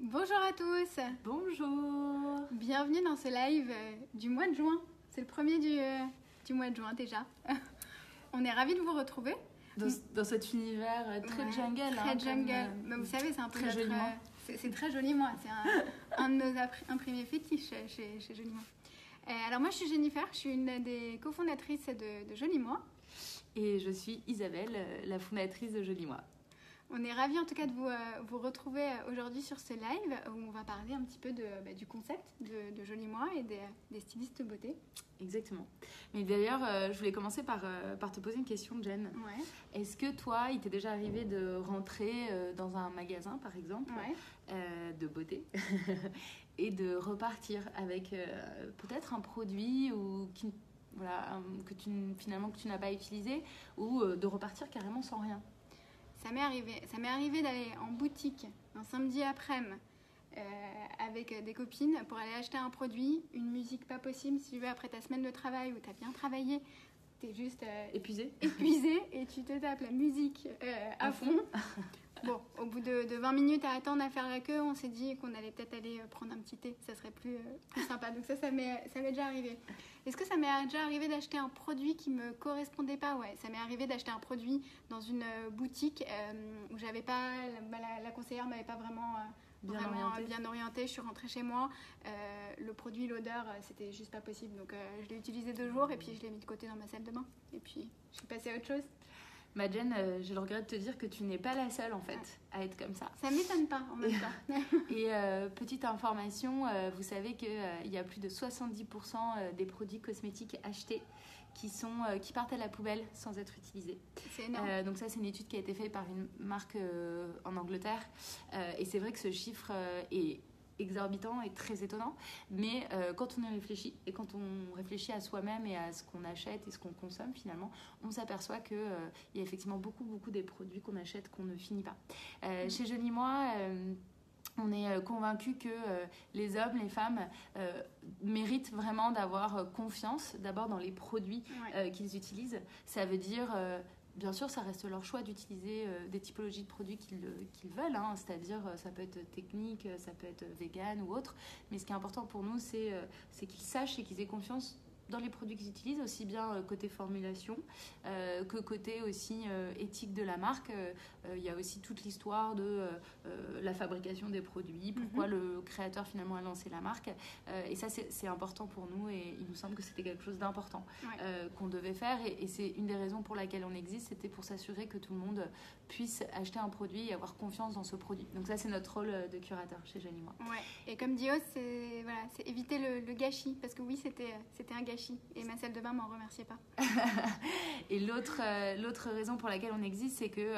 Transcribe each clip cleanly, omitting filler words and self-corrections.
Bonjour à tous, Bonjour. bienvenue dans ce live du mois de juin. C'est le premier du mois de juin déjà. On est ravis de vous retrouver. Dans cet univers très jungle. Très jungle. Bah, vous savez, c'est un peu très joli moi. C'est très joli moi. C'est un de nos imprimés fétiches chez Joli Moi. Alors moi je suis Jennifer, je suis une des cofondatrices de Joli Moi. Et je suis Isabelle, la fondatrice de Joli Moi. On est ravis en tout cas de vous retrouver aujourd'hui sur ce live où on va parler un petit peu du concept de Joli Moi et des stylistes beauté. Exactement. Mais d'ailleurs, je voulais commencer par te poser une question, Jen. Ouais. Est-ce que toi, il t'est déjà arrivé de rentrer dans un magasin, par exemple, de beauté et de repartir avec peut-être un produit que tu n'as pas utilisé ou de repartir carrément sans rien? Ça m'est arrivé d'aller en boutique un samedi après-midi avec des copines pour aller acheter un produit, une musique pas possible si tu veux après ta semaine de travail où tu as bien travaillé, tu es juste épuisé et tu te tapes la musique à fond. Bon, au bout de 20 minutes à attendre à faire la queue, on s'est dit qu'on allait peut-être aller prendre un petit thé, ça serait plus sympa. Donc ça m'est déjà arrivé. Est-ce que ça m'est déjà arrivé d'acheter un produit qui me correspondait pas? Ouais, ça m'est arrivé d'acheter un produit dans une boutique où j'avais pas, la conseillère m'avait pas vraiment bien orientée. Je suis rentrée chez moi, le produit, l'odeur, c'était juste pas possible. Donc je l'ai utilisé 2 jours et puis je l'ai mis de côté dans ma salle de bain. Et puis je suis passée à autre chose. Jen, j'ai le regret de te dire que tu n'es pas la seule en fait à être comme ça. Ça m'étonne pas en même temps. Et petite information, vous savez qu'il y a plus de 70% des produits cosmétiques achetés qui partent à la poubelle sans être utilisés. C'est énorme. Donc ça, c'est une étude qui a été faite par une marque en Angleterre. Et c'est vrai que ce chiffre est exorbitant et très étonnant, mais quand on y réfléchit et quand on réfléchit à soi-même et à ce qu'on achète et ce qu'on consomme finalement, on s'aperçoit qu'il y a effectivement beaucoup des produits qu'on achète qu'on ne finit pas. Chez Joli Moi, on est convaincus que les hommes, les femmes méritent vraiment d'avoir confiance d'abord dans les produits qu'ils utilisent. Ça veut dire bien sûr, ça reste leur choix d'utiliser des typologies de produits qu'ils veulent, c'est-à-dire ça peut être technique, ça peut être vegan ou autre, mais ce qui est important pour nous, c'est qu'ils sachent et qu'ils aient confiance dans les produits qu'ils utilisent, aussi bien côté formulation que côté aussi éthique de la marque. Il y a aussi toute l'histoire de la fabrication des produits, pourquoi le créateur finalement a lancé la marque. Et ça, c'est important pour nous et il nous semble que c'était quelque chose d'important qu'on devait faire. Et c'est une des raisons pour laquelle on existe, c'était pour s'assurer que tout le monde puisse acheter un produit et avoir confiance dans ce produit. Donc ça, c'est notre rôle de curateur chez Joli Moi. Ouais. Et comme dit Oz, c'est éviter le gâchis, parce que oui, c'était un gâchis. Et ma salle de bain m'en remerciait pas. Et l'autre raison pour laquelle on existe, c'est que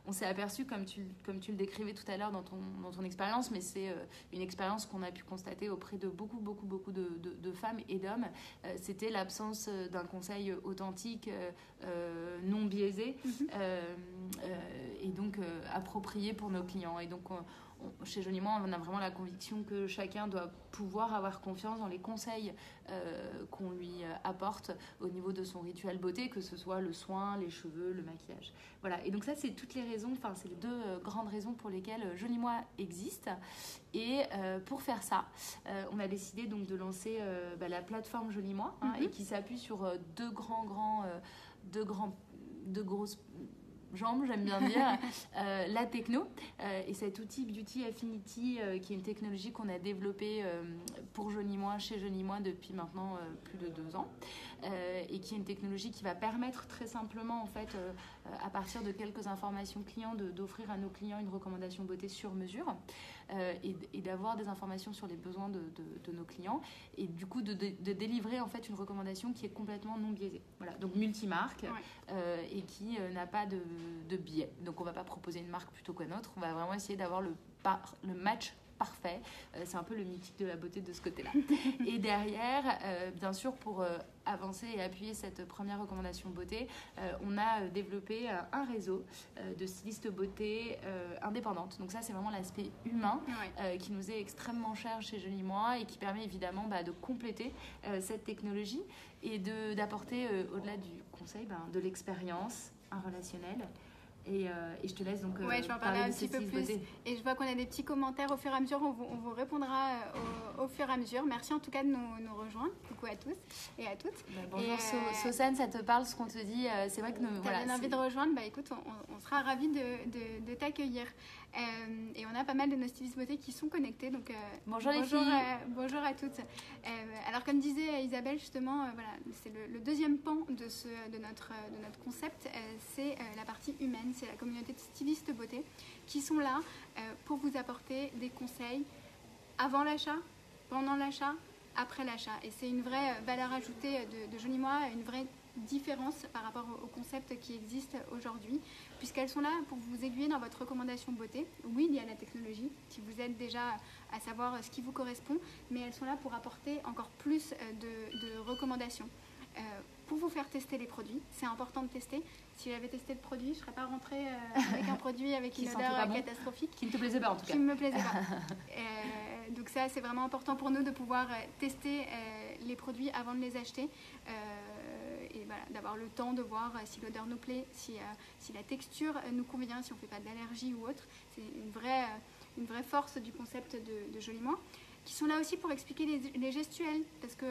on s'est aperçu, comme tu le décrivais tout à l'heure dans ton expérience, mais c'est une expérience qu'on a pu constater auprès de beaucoup de femmes et d'hommes, c'était l'absence d'un conseil authentique, non biaisé, et donc approprié pour nos clients. Et donc chez Joli Moi, on a vraiment la conviction que chacun doit pouvoir avoir confiance dans les conseils qu'on lui apporte au niveau de son rituel beauté, que ce soit le soin, les cheveux, le maquillage. Voilà. Et donc ça, c'est toutes les raisons, c'est les 2 grandes raisons pour lesquelles Joli Moi existe. Et pour faire ça, on a décidé donc de lancer la plateforme Joli Moi, et qui s'appuie sur deux grosses jambes, j'aime bien dire, la techno et cet outil Beauty Affinity qui est une technologie qu'on a développée pour Joli Moi, chez Joli Moi depuis maintenant plus de 2 ans et qui est une technologie qui va permettre très simplement en fait à partir de quelques informations clients d'offrir à nos clients une recommandation beauté sur mesure et d'avoir des informations sur les besoins de nos clients et du coup de délivrer en fait une recommandation qui est complètement non biaisée. Voilà, donc multimarque et qui n'a pas de biais. Donc on ne va pas proposer une marque plutôt qu'une autre, on va vraiment essayer d'avoir le match parfait. C'est un peu le mythique de la beauté de ce côté-là. Et derrière, bien sûr, pour avancer et appuyer cette première recommandation beauté, on a développé un réseau de stylistes beauté indépendantes. Donc ça, c'est vraiment l'aspect humain qui nous est extrêmement cher chez Joli Moi et qui permet évidemment de compléter cette technologie et d'apporter, au-delà du conseil, de l'expérience, un relationnel Et je te laisse donc je vais en parler un petit peu plus. Et je vois qu'on a des petits commentaires au fur et à mesure. On vous répondra au fur et à mesure. Merci en tout cas de nous rejoindre. Coucou à tous et à toutes. Bonjour Sosan, ça te parle ce qu'on te dit? C'est vrai que nous... T'as bien envie de rejoindre? Écoute, on sera ravis de t'accueillir. Et on a pas mal de nos stylistes beauté qui sont connectés. Donc, bonjour les filles. Bonjour à toutes. Alors comme disait Isabelle justement, voilà, c'est le deuxième pan de notre concept, c'est la partie humaine, c'est la communauté de stylistes beauté qui sont là pour vous apporter des conseils avant l'achat, pendant l'achat, après l'achat. Et c'est une vraie valeur ajoutée de Joli Moi, une vraie différence par rapport au concept qui existe aujourd'hui, puisqu'elles sont là pour vous aiguiller dans votre recommandation beauté. Oui, il y a la technologie, si vous êtes déjà à savoir ce qui vous correspond, mais elles sont là pour apporter encore plus de recommandations. Pour vous faire tester les produits, c'est important de tester. Si j'avais testé le produit, je ne serais pas rentrée avec un produit avec une odeur catastrophique. Qui ne te plaisait pas en tout cas. Qui ne me plaisait pas. Donc ça, c'est vraiment important pour nous de pouvoir tester les produits avant de les acheter. Et voilà, d'avoir le temps de voir si l'odeur nous plaît, si la texture nous convient, si on ne fait pas d'allergie ou autre. C'est une vraie force du concept de Joli Moi, qui sont là aussi pour expliquer les gestuels, parce que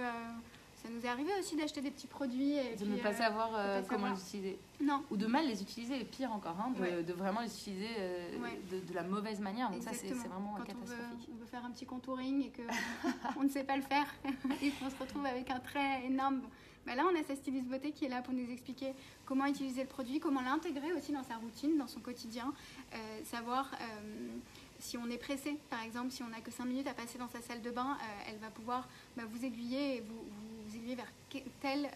ça nous est arrivé aussi d'acheter des petits produits et de ne pas savoir comment les utiliser. Non. Ou de mal les utiliser, et pire encore, de vraiment les utiliser de la mauvaise manière. Donc exactement. Ça, c'est vraiment catastrophique. On veut faire un petit contouring et qu'on ne sait pas le faire et qu'on se retrouve avec un trait énorme. Là, on a sa styliste beauté qui est là pour nous expliquer comment utiliser le produit, comment l'intégrer aussi dans sa routine, dans son quotidien, savoir si on est pressé, par exemple, si on n'a que 5 minutes à passer dans sa salle de bain, elle va pouvoir vous aiguiller et vous aiguiller vers tel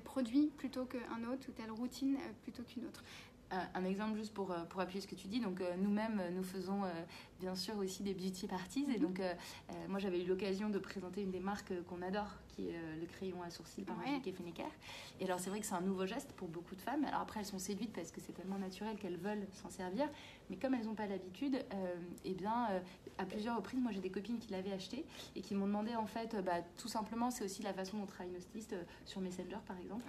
produit plutôt qu'un autre ou telle routine plutôt qu'une autre. Un exemple juste pour appuyer ce que tu dis. Donc nous-mêmes, nous faisons bien sûr aussi des beauty parties. Et donc moi, j'avais eu l'occasion de présenter une des marques qu'on adore, qui est le crayon à sourcils par Angélique et Fennecker. Et alors c'est vrai que c'est un nouveau geste pour beaucoup de femmes. Alors après, elles sont séduites parce que c'est tellement naturel qu'elles veulent s'en servir. Mais comme elles n'ont pas l'habitude, à plusieurs reprises, moi j'ai des copines qui l'avaient acheté et qui m'ont demandé en fait, tout simplement, c'est aussi la façon dont travaille nos stylistes sur Messenger par exemple.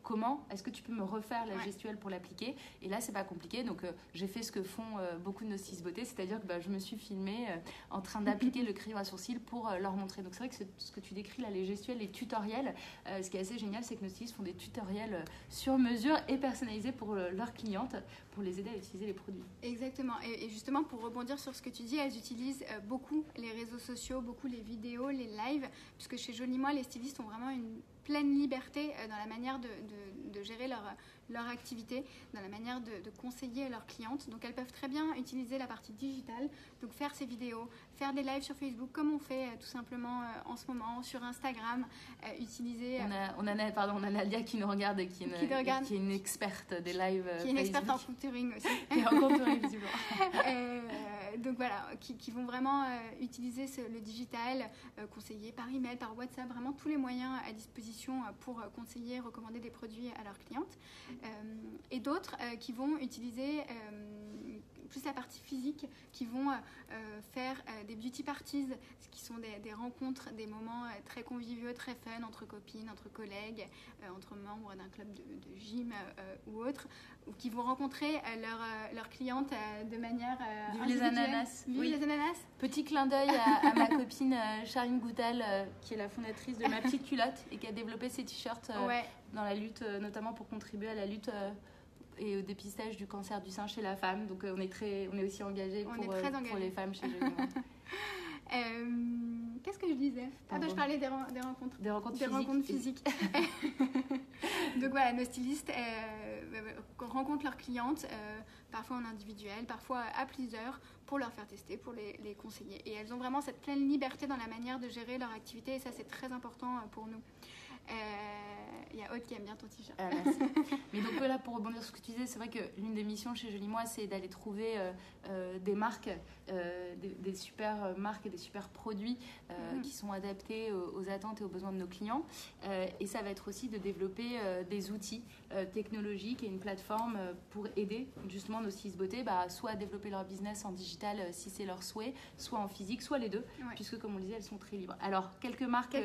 Comment est-ce que tu peux me refaire la gestuelle pour l'appliquer? Et là, c'est pas compliqué. Donc j'ai fait ce que font beaucoup de nos stylistes beauté, c'est-à-dire que je me suis filmée en train d'appliquer le crayon à sourcils pour leur montrer. Donc c'est vrai que ce que tu décris là, les gestuels, les tutoriels, ce qui est assez génial, c'est que nos stylistes font des tutoriels sur mesure et personnalisés pour leurs clientes, pour les aider à utiliser les produits. Exactement. Et justement, pour rebondir sur ce que tu dis, elles utilisent beaucoup les réseaux sociaux, beaucoup les vidéos, les lives, puisque chez Joli Moi, les stylistes ont vraiment une pleine liberté dans la manière de gérer leur activité, dans la manière de conseiller leurs clientes. Donc elles peuvent très bien utiliser la partie digitale, donc faire ces vidéos, faire des lives sur Facebook comme on fait tout simplement en ce moment, sur Instagram, utiliser... On a Nadia qui nous regarde et qui est une experte des lives qui est une experte en contouring aussi. Et en contouring, visiblement. Donc voilà, qui vont vraiment utiliser le digital, conseiller par email, par WhatsApp, vraiment tous les moyens à disposition pour conseiller, recommander des produits à leurs clientes. Et d'autres qui vont utiliser plus la partie physique, qui vont faire des beauty parties, qui sont des rencontres, des moments très conviviaux, très fun entre copines, entre collègues, entre membres d'un club de gym ou autre, ou qui vont rencontrer leurs clientes de manière les ananas. Oui, les ananas. Petit clin d'œil à ma copine Charline Goutal, qui est la fondatrice de Ma Petite Culotte et qui a développé ces t-shirts dans la lutte, notamment pour contribuer à la lutte et au dépistage du cancer du sein chez la femme. Donc on est aussi engagés pour les femmes chez Joli Moi. Qu'est-ce que je disais? Je parlais des rencontres. Des rencontres physiques. Donc voilà, nos stylistes rencontrent leurs clientes, parfois en individuel, parfois à plusieurs, pour leur faire tester, pour les conseiller. Et elles ont vraiment cette pleine liberté dans la manière de gérer leur activité, et ça c'est très important pour nous. Il y a Aude qui aime bien ton t-shirt. Merci. Mais donc là, pour rebondir sur ce que tu disais, c'est vrai que l'une des missions chez Joli Moi, c'est d'aller trouver des marques, des super marques et des super produits qui sont adaptés aux attentes et aux besoins de nos clients. Et ça va être aussi de développer des outils technologiques et une plateforme pour aider justement nos stylistes beauté, soit à développer leur business en digital si c'est leur souhait, soit en physique, soit les deux, puisque comme on le disait, elles sont très libres. Alors, quelques marques.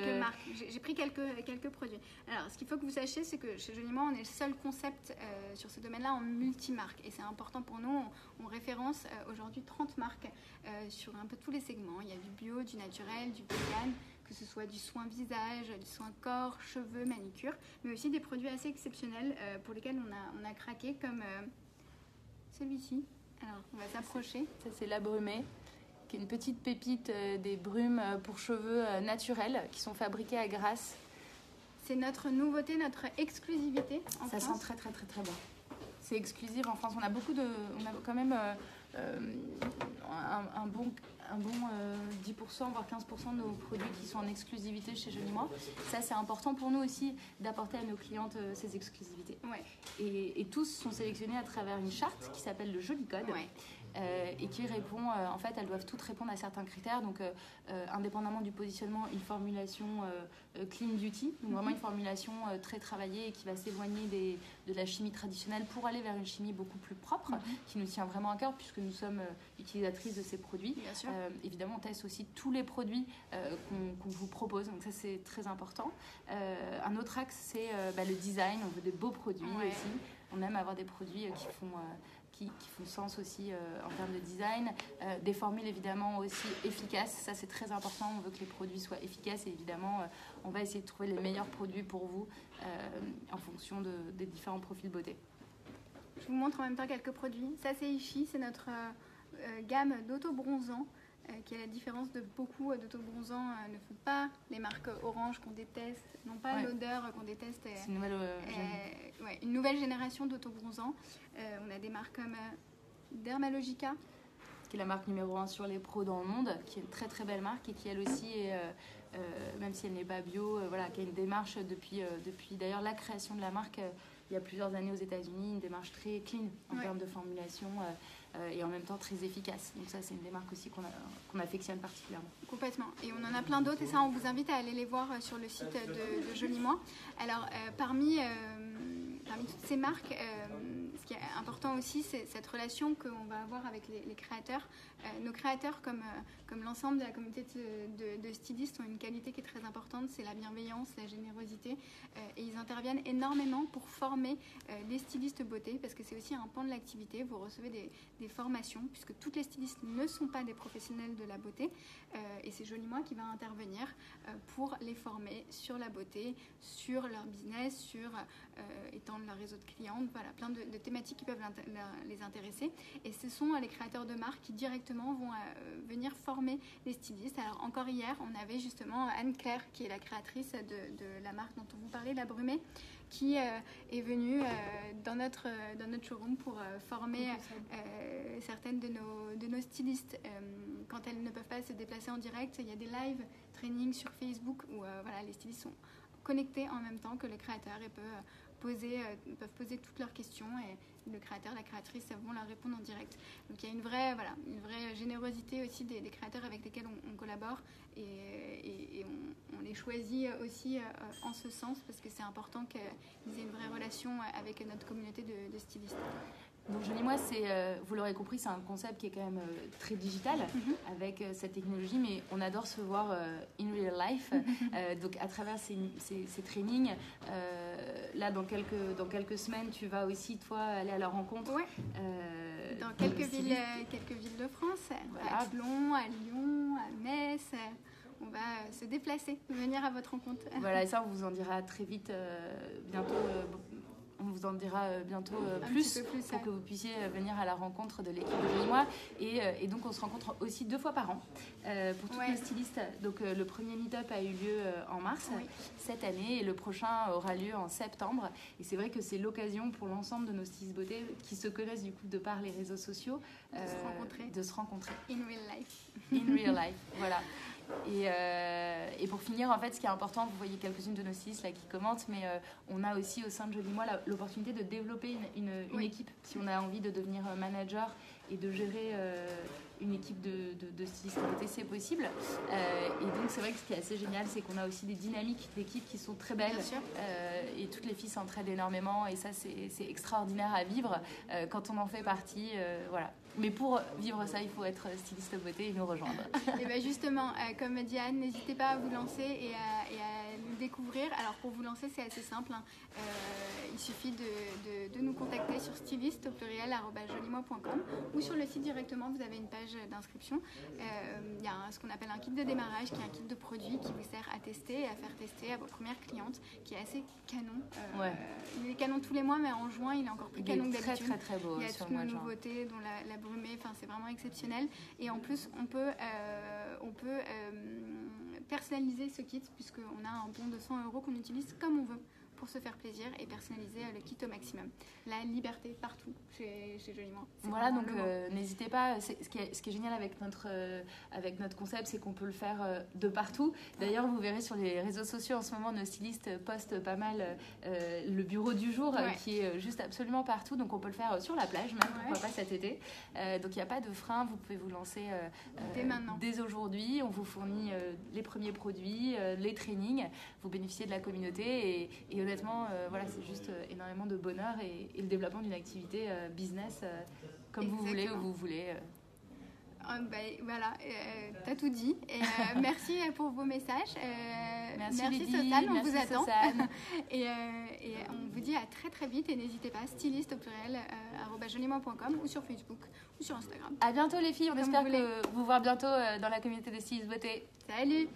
J'ai pris quelques produits. Alors, ce qu'il faut que vous sachiez, c'est que chez Joli Moi, on est le seul concept sur ce domaine-là en multimarque. Et c'est important pour nous. On référence aujourd'hui 30 marques sur un peu tous les segments. Il y a du bio, du naturel, du vegan, que ce soit du soin visage, du soin corps, cheveux, manicure, mais aussi des produits assez exceptionnels pour lesquels on a craqué, comme celui-ci. Alors, on va s'approcher. Ça, c'est la brumée, qui est une petite pépite des brumes pour cheveux naturels qui sont fabriquées à Grasse. C'est notre nouveauté, notre exclusivité en Ça France. sent très, très, très, très bon. C'est exclusif en France. On a quand même un bon 10%, voire 15% de nos produits qui sont en exclusivité chez Joli Moi. Ça, c'est important pour nous aussi d'apporter à nos clientes ces exclusivités. Ouais. Et tous sont sélectionnés à travers une charte qui s'appelle le Joli Code. Ouais. Et qui répond, en fait, elles doivent toutes répondre à certains critères. Donc, indépendamment du positionnement, une formulation clean beauty, donc vraiment une formulation très travaillée et qui va s'éloigner de la chimie traditionnelle pour aller vers une chimie beaucoup plus propre, qui nous tient vraiment à cœur puisque nous sommes utilisatrices de ces produits. Bien sûr. Évidemment, on teste aussi tous les produits qu'on vous propose, donc ça c'est très important. Un autre axe, c'est le design. On veut des beaux produits aussi. On aime avoir des produits qui font sens aussi en termes de design. Des formules évidemment aussi efficaces, ça c'est très important. On veut que les produits soient efficaces et évidemment on va essayer de trouver les meilleurs produits pour vous en fonction des différents profils beauté. Je vous montre en même temps quelques produits. Ça, c'est Ishi, c'est notre gamme d'auto-bronzants qui, à la différence de beaucoup d'auto-bronzants, ne font pas les marques orange qu'on déteste, n'ont pas l'odeur qu'on déteste. C'est une nouvelle génération d'auto-bronzants. On a des marques comme Dermalogica, qui est la marque numéro 1 sur les pros dans le monde, qui est une très très belle marque et qui elle aussi est, même si elle n'est pas bio, qui a une démarche depuis d'ailleurs la création de la marque il y a plusieurs années aux États-Unis, une démarche très clean en termes de formulation et en même temps très efficace. Donc ça, c'est une des marques aussi qu'on affectionne particulièrement. Complètement. Et on en a plein d'autres et ça, on vous invite à aller les voir sur le site de Joli Moi. Alors, parmi toutes ces marques, ce qui est important aussi, c'est cette relation qu'on va avoir avec les créateurs. Nos créateurs, comme l'ensemble de la communauté de stylistes, ont une qualité qui est très importante, c'est la bienveillance, la générosité. Et ils interviennent énormément pour former les stylistes beauté, parce que c'est aussi un pan de l'activité. Vous recevez des formations, puisque toutes les stylistes ne sont pas des professionnels de la beauté. Et c'est Joli Moi qui va intervenir pour les former sur la beauté, sur leur business, sur étendre leur réseau de clientes. Voilà, plein de thématiques qui peuvent les intéresser. Et ce sont les créateurs de marques qui directement vont venir former les stylistes. Alors encore hier, on avait justement Anne-Claire, qui est la créatrice de la marque dont on vous parlait, la Brumée, qui est venue dans notre showroom pour former certaines de nos stylistes. Quand elles ne peuvent pas se déplacer en direct, il y a des live training sur Facebook où les stylistes sont connectés en même temps que le créateur et peuvent poser toutes leurs questions et le créateur, la créatrice vont leur répondre en direct. Donc il y a une vraie générosité aussi des créateurs avec lesquels on collabore et on les choisit aussi en ce sens parce que c'est important qu'ils aient une vraie relation avec notre communauté de stylistes. Donc Joli Moi, vous l'aurez compris, c'est un concept qui est quand même très digital avec cette technologie, mais on adore se voir in real life. Donc à travers ces trainings, là dans quelques semaines, tu vas aussi toi aller à leur rencontre. Ouais. Dans quelques villes de France, voilà. À Toulon, à Lyon, à Metz. On va se déplacer, venir à votre rencontre. Voilà, et ça on vous en dira très vite, bientôt. On vous en dira bientôt plus pour que vous puissiez venir à la rencontre de l'équipe de Joli Moi. Et donc, on se rencontre aussi 2 fois par an pour toutes nos stylistes. Donc, le premier meet-up a eu lieu en mars cette année et le prochain aura lieu en septembre. Et c'est vrai que c'est l'occasion pour l'ensemble de nos stylistes beauté qui se connaissent du coup de par les réseaux sociaux de se rencontrer. In real life. In real life, voilà. Et pour finir, en fait, ce qui est important, vous voyez quelques-unes de nos stylistes là qui commentent, mais on a aussi au sein de Joli Moi l'opportunité de développer une équipe. Si on a envie de devenir manager et de gérer une équipe de stylistes beauté, c'est possible. Et donc, c'est vrai que ce qui est assez génial, c'est qu'on a aussi des dynamiques d'équipe qui sont très belles. Et toutes les filles s'entraident énormément. Et ça, c'est extraordinaire à vivre quand on en fait partie. Voilà. Mais pour vivre ça, il faut être styliste beauté et nous rejoindre. Et bien justement, comme dit Anne, n'hésitez pas à vous lancer et à nous découvrir. Alors pour vous lancer, c'est assez simple. Il suffit de nous contacter sur styliste au pluriel @jolimois.com ou sur le site directement, vous avez une page d'inscription. Il y a ce qu'on appelle un kit de démarrage, qui est un kit de produits qui vous sert à tester et à faire tester à vos premières clientes, qui est assez canon. Il est canon tous les mois, mais en juin, il est encore plus canon que d'habitude. Très très beau. Il y a toutes nos nouveautés, dont la brumée, enfin c'est vraiment exceptionnel. Et en plus, on peut personnaliser ce kit, puisqu'on a un bon de 100 € qu'on utilise comme on veut pour se faire plaisir et personnaliser le kit au maximum. La liberté partout chez Jolimois. Voilà, donc n'hésitez pas. Ce qui est génial avec notre concept, c'est qu'on peut le faire de partout. D'ailleurs, vous verrez sur les réseaux sociaux en ce moment, nos stylistes postent pas mal le bureau du jour qui est juste absolument partout. Donc on peut le faire sur la plage, même pourquoi pas cet été. Donc il n'y a pas de frein, vous pouvez vous lancer dès maintenant. Dès aujourd'hui. On vous fournit les premiers produits, les trainings. Vous bénéficiez de la communauté et honnêtement, voilà, c'est juste énormément de bonheur et le développement d'une activité business comme vous voulez, où vous voulez. Voilà, t'as tout dit. Et, merci pour vos messages. Merci Lydie, Sosan, on vous attend. et on vous dit à très très vite. Et n'hésitez pas, styliste au pluriel @jolimois.com ou sur Facebook ou sur Instagram. À bientôt les filles, on espère vous voir bientôt dans la communauté des stylistes beauté. Salut!